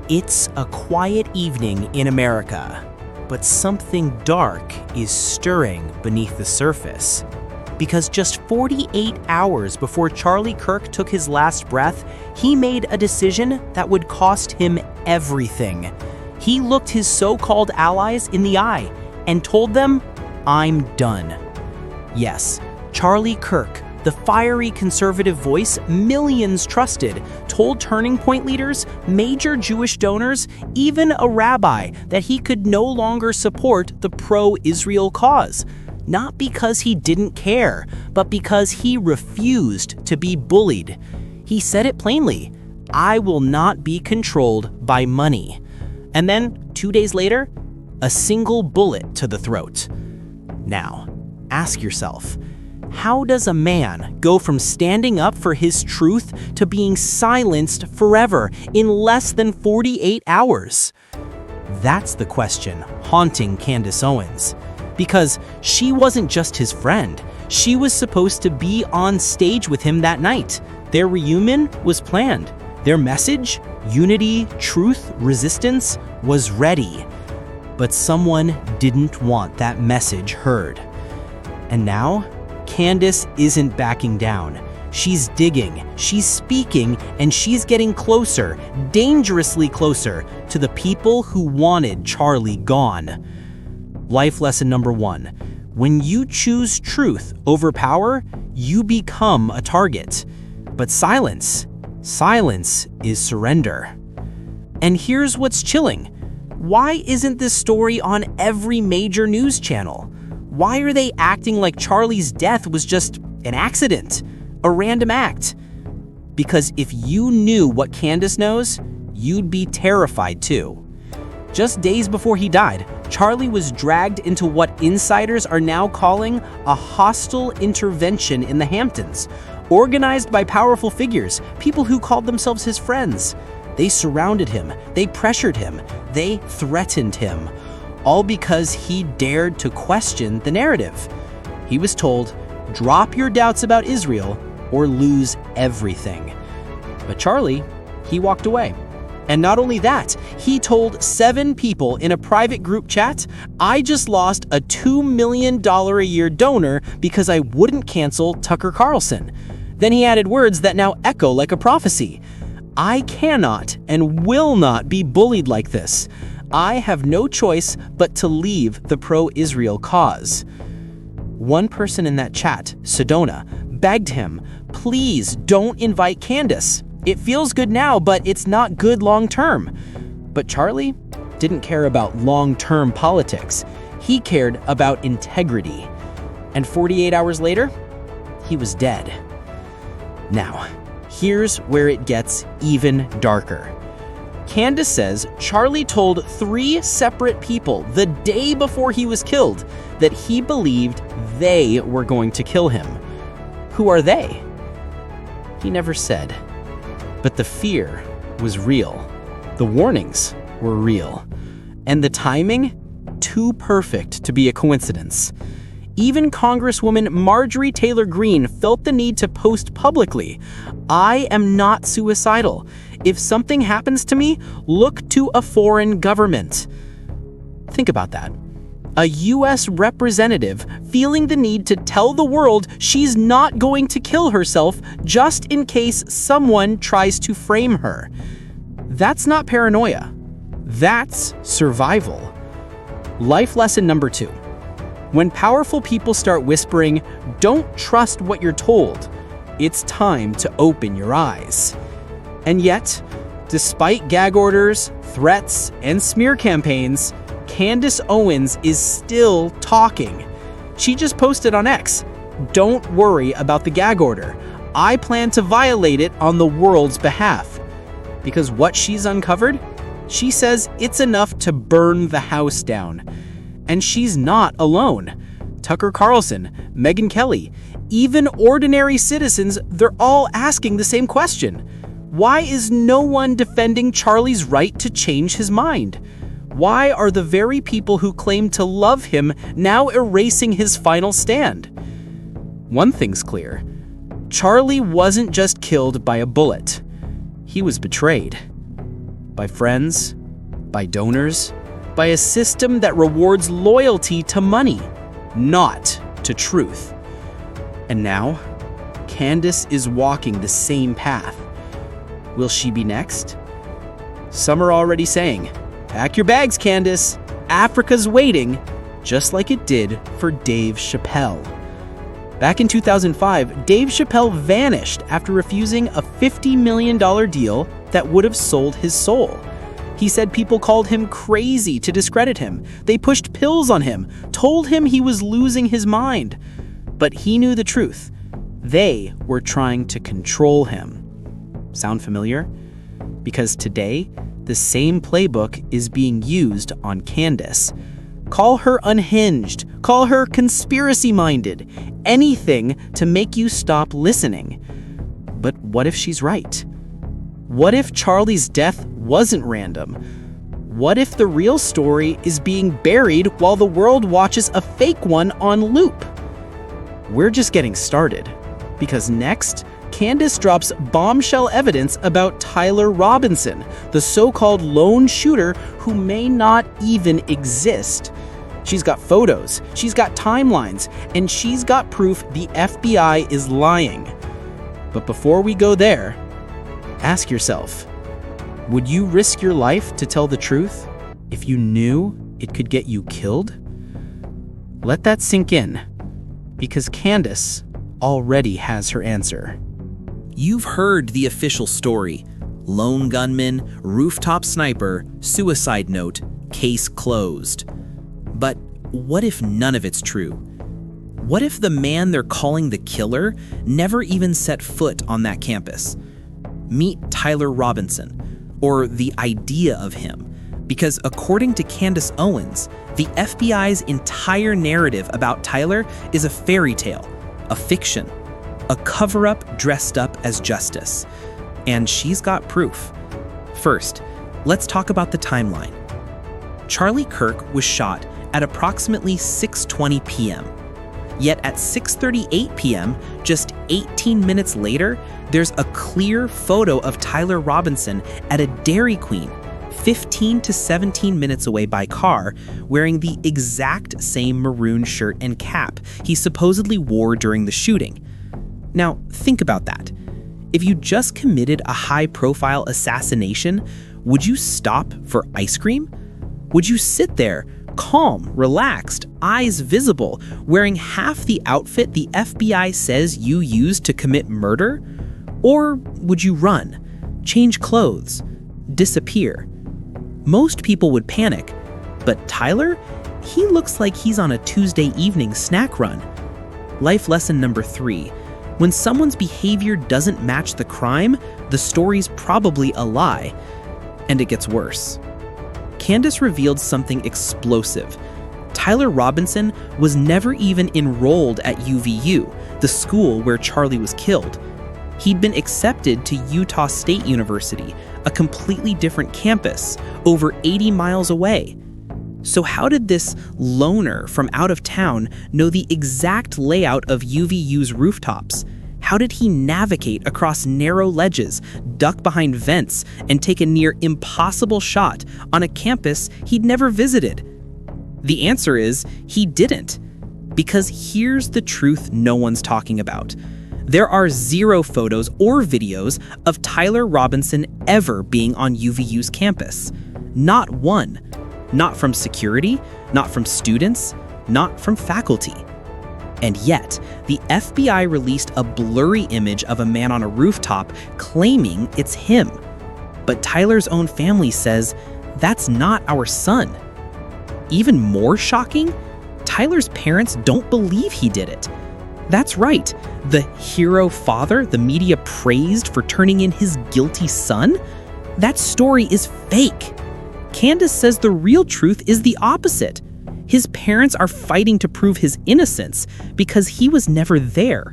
It's a quiet evening in America, but something dark is stirring beneath the surface. Because just 48 hours before Charlie Kirk took his last breath, he made a decision that would cost him everything. He looked his so-called allies in the eye and told them, "I'm done." Yes, Charlie Kirk, the fiery conservative voice millions trusted, told Turning Point leaders, major Jewish donors, even a rabbi that he could no longer support the pro-Israel cause. Not because he didn't care, but because he refused to be bullied. He said it plainly, "I will not be controlled by money." And then, 2 days later, a single bullet to the throat. Now, ask yourself, how does a man go from standing up for his truth to being silenced forever in less than 48 hours? That's the question haunting Candace Owens. Because she wasn't just his friend. She was supposed to be on stage with him that night. Their reunion was planned. Their message, unity, truth, resistance, was ready. But someone didn't want that message heard. And now, Candace isn't backing down. She's digging, she's speaking, and she's getting closer, dangerously closer, to the people who wanted Charlie gone. Life lesson number 1. When you choose truth over power, you become a target. But silence is surrender. And here's what's chilling. Why isn't this story on every major news channel? Why are they acting like Charlie's death was just an accident, a random act? Because if you knew what Candace knows, you'd be terrified too. Just days before he died, Charlie was dragged into what insiders are now calling a hostile intervention in the Hamptons, organized by powerful figures, people who called themselves his friends. They surrounded him, they pressured him, they threatened him, all because he dared to question the narrative. He was told, drop your doubts about Israel or lose everything. But Charlie, he walked away. And not only that, he told 7 people in a private group chat, "I just lost a $2 million a year donor because I wouldn't cancel Tucker Carlson." Then he added words that now echo like a prophecy. "I cannot and will not be bullied like this. I have no choice but to leave the pro-Israel cause." One person in that chat, Sedona, begged him, "Please don't invite Candace. It feels good now, but it's not good long-term." But Charlie didn't care about long-term politics. He cared about integrity. And 48 hours later, he was dead. Now, here's where it gets even darker. Candace says Charlie told 3 separate people the day before he was killed that he believed they were going to kill him. Who are they? He never said. But the fear was real. The warnings were real. And the timing, too perfect to be a coincidence. Even Congresswoman Marjorie Taylor Greene felt the need to post publicly, "I am not suicidal. If something happens to me, look to a foreign government." Think about that. A U.S. representative feeling the need to tell the world she's not going to kill herself just in case someone tries to frame her. That's not paranoia. That's survival. Life lesson number 2. When powerful people start whispering, "Don't trust what you're told," it's time to open your eyes. And yet, despite gag orders, threats, and smear campaigns, Candace Owens is still talking. She just posted on X, "Don't worry about the gag order. I plan to violate it on the world's behalf." Because what she's uncovered, she says it's enough to burn the house down. And she's not alone. Tucker Carlson, Megyn Kelly, even ordinary citizens, they're all asking the same question. Why is no one defending Charlie's right to change his mind? Why are the very people who claim to love him now erasing his final stand? One thing's clear. Charlie wasn't just killed by a bullet. He was betrayed. By friends? By donors? By a system that rewards loyalty to money, not to truth. And now, Candace is walking the same path. Will she be next? Some are already saying, "Pack your bags, Candace. Africa's waiting," just like it did for Dave Chappelle. Back in 2005, Dave Chappelle vanished after refusing a $50 million deal that would have sold his soul. He said people called him crazy to discredit him. They pushed pills on him, told him he was losing his mind. But he knew the truth. They were trying to control him. Sound familiar? Because today, the same playbook is being used on Candace. Call her unhinged, call her conspiracy-minded, anything to make you stop listening. But what if she's right? What if Charlie's death wasn't random? What if the real story is being buried while the world watches a fake one on loop? We're just getting started, because next, Candace drops bombshell evidence about Tyler Robinson, the so-called lone shooter who may not even exist. She's got photos, she's got timelines, and she's got proof the FBI is lying. But before we go there, ask yourself, would you risk your life to tell the truth if you knew it could get you killed? Let that sink in, because Candace already has her answer. You've heard the official story. Lone gunman, rooftop sniper, suicide note, case closed. But what if none of it's true? What if the man they're calling the killer never even set foot on that campus? Meet Tyler Robinson, or the idea of him, because according to Candace Owens, the FBI's entire narrative about Tyler is a fairy tale, a fiction, a cover-up dressed up as justice. And she's got proof. First, let's talk about the timeline. Charlie Kirk was shot at approximately 6:20 p.m. Yet at 6:38 p.m., just 18 minutes later, there's a clear photo of Tyler Robinson at a Dairy Queen, 15 to 17 minutes away by car, wearing the exact same maroon shirt and cap he supposedly wore during the shooting. Now, think about that. If you just committed a high-profile assassination, would you stop for ice cream? Would you sit there, calm, relaxed, eyes visible, wearing half the outfit the FBI says you used to commit murder? Or would you run, change clothes, disappear? Most people would panic, but Tyler, he looks like he's on a Tuesday evening snack run. Life lesson number 3. When someone's behavior doesn't match the crime, the story's probably a lie. And it gets worse. Candace revealed something explosive. Tyler Robinson was never even enrolled at UVU, the school where Charlie was killed. He'd been accepted to Utah State University, a completely different campus, over 80 miles away. So how did this loner from out of town know the exact layout of UVU's rooftops? How did he navigate across narrow ledges, duck behind vents, and take a near impossible shot on a campus he'd never visited? The answer is he didn't. Because here's the truth no one's talking about. There are 0 photos or videos of Tyler Robinson ever being on UVU's campus. Not one. Not from security, not from students, not from faculty. And yet, the FBI released a blurry image of a man on a rooftop claiming it's him. But Tyler's own family says, that's not our son. Even more shocking, Tyler's parents don't believe he did it. That's right, the hero father the media praised for turning in his guilty son? That story is fake. Candace says the real truth is the opposite. His parents are fighting to prove his innocence because he was never there.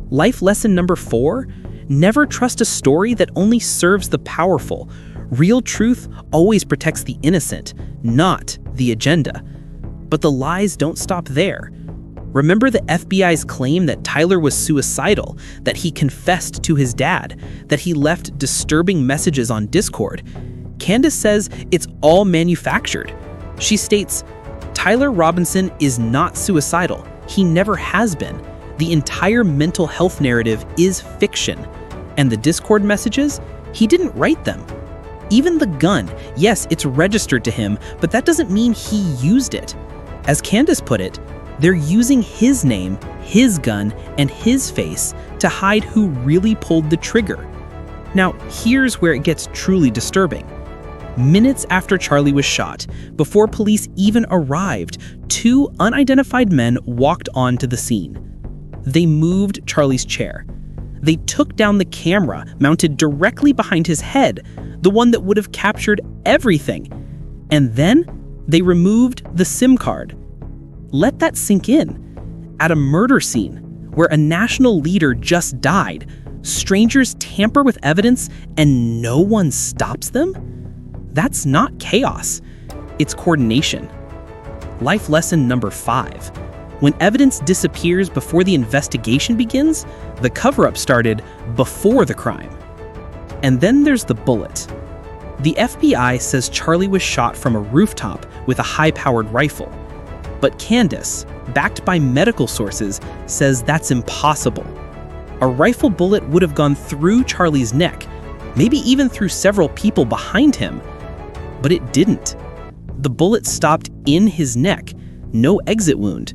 Life lesson number 4, never trust a story that only serves the powerful. Real truth always protects the innocent, not the agenda. But the lies don't stop there. Remember the FBI's claim that Tyler was suicidal, that he confessed to his dad, that he left disturbing messages on Discord. Candace says it's all manufactured. She states, Tyler Robinson is not suicidal. He never has been. The entire mental health narrative is fiction. And the Discord messages, he didn't write them. Even the gun, yes, it's registered to him, but that doesn't mean he used it. As Candace put it, they're using his name, his gun, and his face to hide who really pulled the trigger. Now, here's where it gets truly disturbing. Minutes after Charlie was shot, before police even arrived, 2 unidentified men walked onto the scene. They moved Charlie's chair. They took down the camera mounted directly behind his head, the one that would have captured everything. And then they removed the SIM card. Let that sink in. At a murder scene where a national leader just died, strangers tamper with evidence and no one stops them? That's not chaos. It's coordination. Life lesson number 5. When evidence disappears before the investigation begins, the cover-up started before the crime. And then there's the bullet. The FBI says Charlie was shot from a rooftop with a high-powered rifle. But Candace, backed by medical sources, says that's impossible. A rifle bullet would have gone through Charlie's neck, maybe even through several people behind him. But it didn't. The bullet stopped in his neck, no exit wound,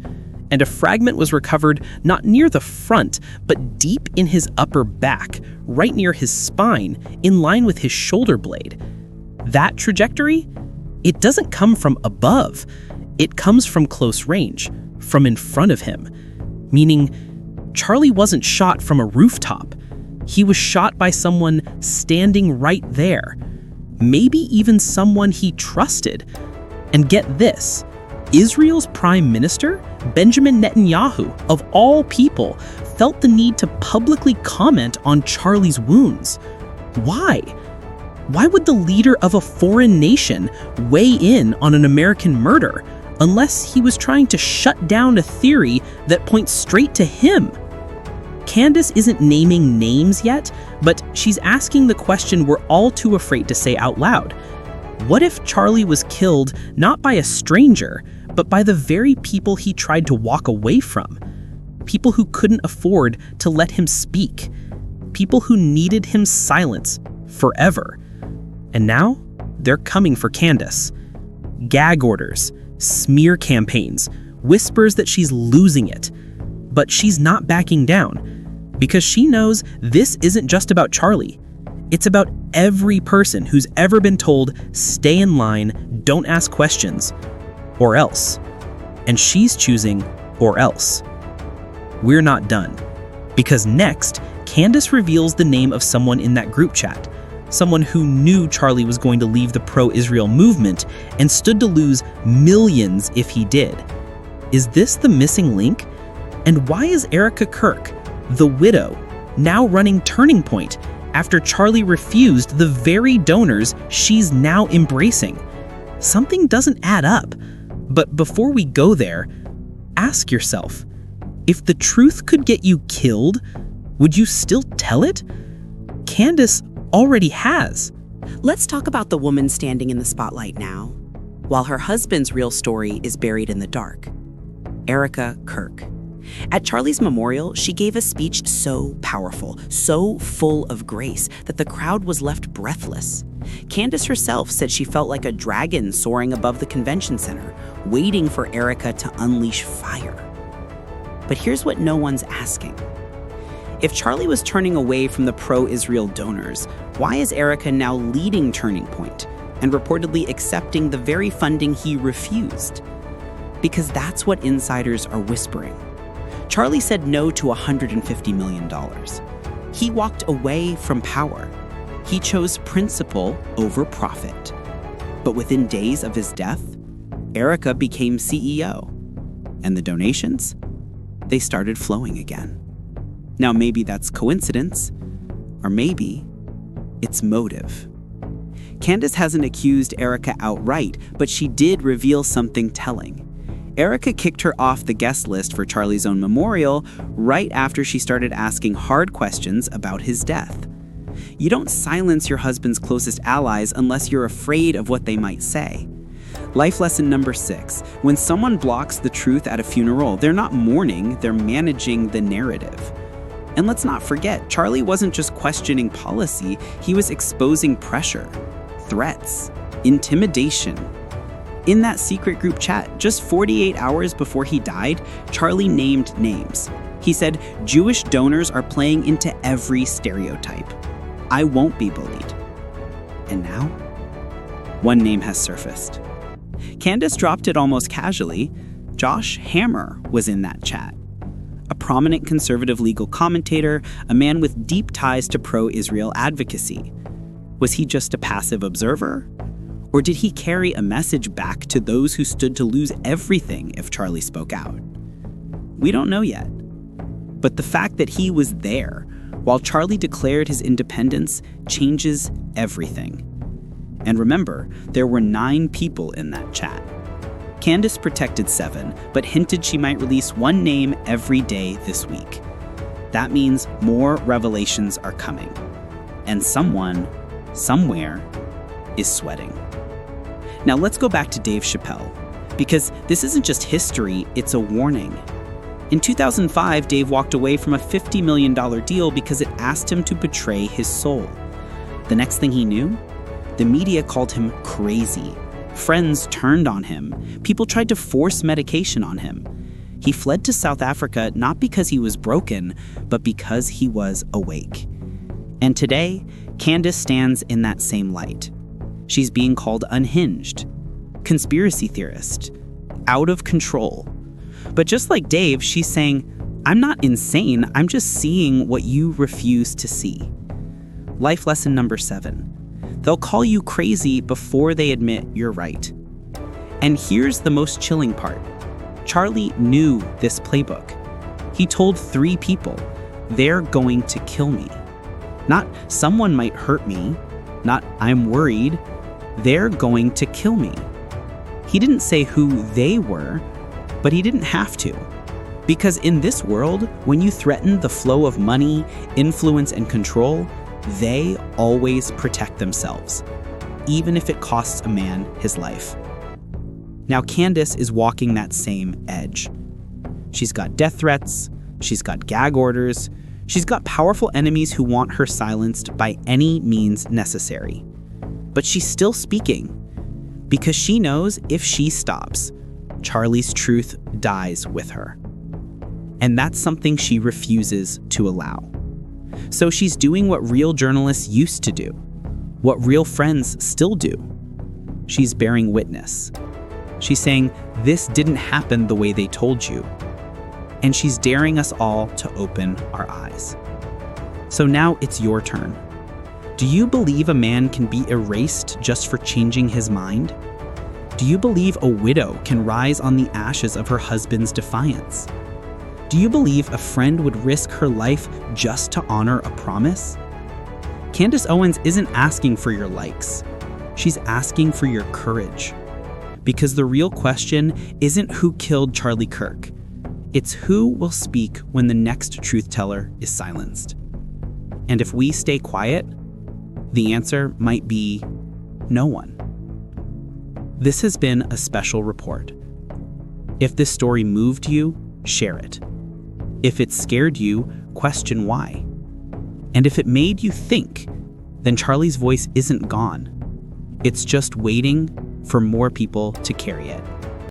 and a fragment was recovered not near the front, but deep in his upper back, right near his spine, in line with his shoulder blade. That trajectory? It doesn't come from above. It comes from close range, from in front of him. Meaning, Charlie wasn't shot from a rooftop. He was shot by someone standing right there. Maybe even someone he trusted. And get this, Israel's prime minister, Benjamin Netanyahu, of all people, felt the need to publicly comment on Charlie's wounds. Why? Why would the leader of a foreign nation weigh in on an American murder unless he was trying to shut down a theory that points straight to him? Candace isn't naming names yet, but she's asking the question we're all too afraid to say out loud. What if Charlie was killed not by a stranger, but by the very people he tried to walk away from? People who couldn't afford to let him speak. People who needed him silence forever. And now, they're coming for Candace. Gag orders, smear campaigns, whispers that she's losing it. But she's not backing down, because she knows this isn't just about Charlie. It's about every person who's ever been told, stay in line, don't ask questions, or else. And she's choosing, or else. We're not done, because next, Candace reveals the name of someone in that group chat, someone who knew Charlie was going to leave the pro-Israel movement and stood to lose millions if he did. Is this the missing link? And why is Erica Kirk, the widow, now running Turning Point after Charlie refused the very donors she's now embracing? Something doesn't add up. But before we go there, ask yourself, if the truth could get you killed, would you still tell it? Candace already has. Let's talk about the woman standing in the spotlight now, while her husband's real story is buried in the dark. Erica Kirk. At Charlie's memorial, she gave a speech so powerful, so full of grace, that the crowd was left breathless. Candace herself said she felt like a dragon soaring above the convention center, waiting for Erica to unleash fire. But here's what no one's asking. If Charlie was turning away from the pro-Israel donors, why is Erica now leading Turning Point and reportedly accepting the very funding he refused? Because that's what insiders are whispering. Charlie said no to $150 million. He walked away from power. He chose principle over profit. But within days of his death, Erica became CEO. And the donations? They started flowing again. Now maybe that's coincidence, or maybe it's motive. Candace hasn't accused Erica outright, but she did reveal something telling. Erica kicked her off the guest list for Charlie's own memorial right after she started asking hard questions about his death. You don't silence your husband's closest allies unless you're afraid of what they might say. Life lesson number 6. When someone blocks the truth at a funeral, they're not mourning, they're managing the narrative. And let's not forget, Charlie wasn't just questioning policy, he was exposing pressure, threats, intimidation. In that secret group chat, just 48 hours before he died, Charlie named names. He said, "Jewish donors are playing into every stereotype. I won't be bullied." And now, one name has surfaced. Candace dropped it almost casually. Josh Hammer was in that chat. A prominent conservative legal commentator, a man with deep ties to pro-Israel advocacy. Was he just a passive observer? Or did he carry a message back to those who stood to lose everything if Charlie spoke out? We don't know yet. But the fact that he was there while Charlie declared his independence changes everything. And remember, there were 9 people in that chat. Candace protected 7, but hinted she might release one name every day this week. That means more revelations are coming. And someone, somewhere, is sweating. Now let's go back to Dave Chappelle, because this isn't just history, it's a warning. In 2005, Dave walked away from a $50 million deal because it asked him to betray his soul. The next thing he knew, the media called him crazy. Friends turned on him. People tried to force medication on him. He fled to South Africa not because he was broken, but because he was awake. And today, Candace stands in that same light. She's being called unhinged, conspiracy theorist, out of control. But just like Dave, she's saying, "I'm not insane, I'm just seeing what you refuse to see." Life lesson number 7. They'll call you crazy before they admit you're right. And here's the most chilling part. Charlie knew this playbook. He told 3 people, "They're going to kill me." Not "someone might hurt me," not "I'm worried." "They're going to kill me." He didn't say who they were, but he didn't have to. Because in this world, when you threaten the flow of money, influence, and control, they always protect themselves, even if it costs a man his life. Now Candace is walking that same edge. She's got death threats, she's got gag orders, she's got powerful enemies who want her silenced by any means necessary. But she's still speaking, because she knows if she stops, Charlie's truth dies with her. And that's something she refuses to allow. So she's doing what real journalists used to do, what real friends still do. She's bearing witness. She's saying, "This didn't happen the way they told you." And she's daring us all to open our eyes. So now it's your turn. Do you believe a man can be erased just for changing his mind? Do you believe a widow can rise on the ashes of her husband's defiance? Do you believe a friend would risk her life just to honor a promise? Candace Owens isn't asking for your likes. She's asking for your courage. Because the real question isn't who killed Charlie Kirk. It's who will speak when the next truth teller is silenced. And if we stay quiet, the answer might be no one. This has been a special report. If this story moved you, share it. If it scared you, question why. And if it made you think, then Charlie's voice isn't gone. It's just waiting for more people to carry it.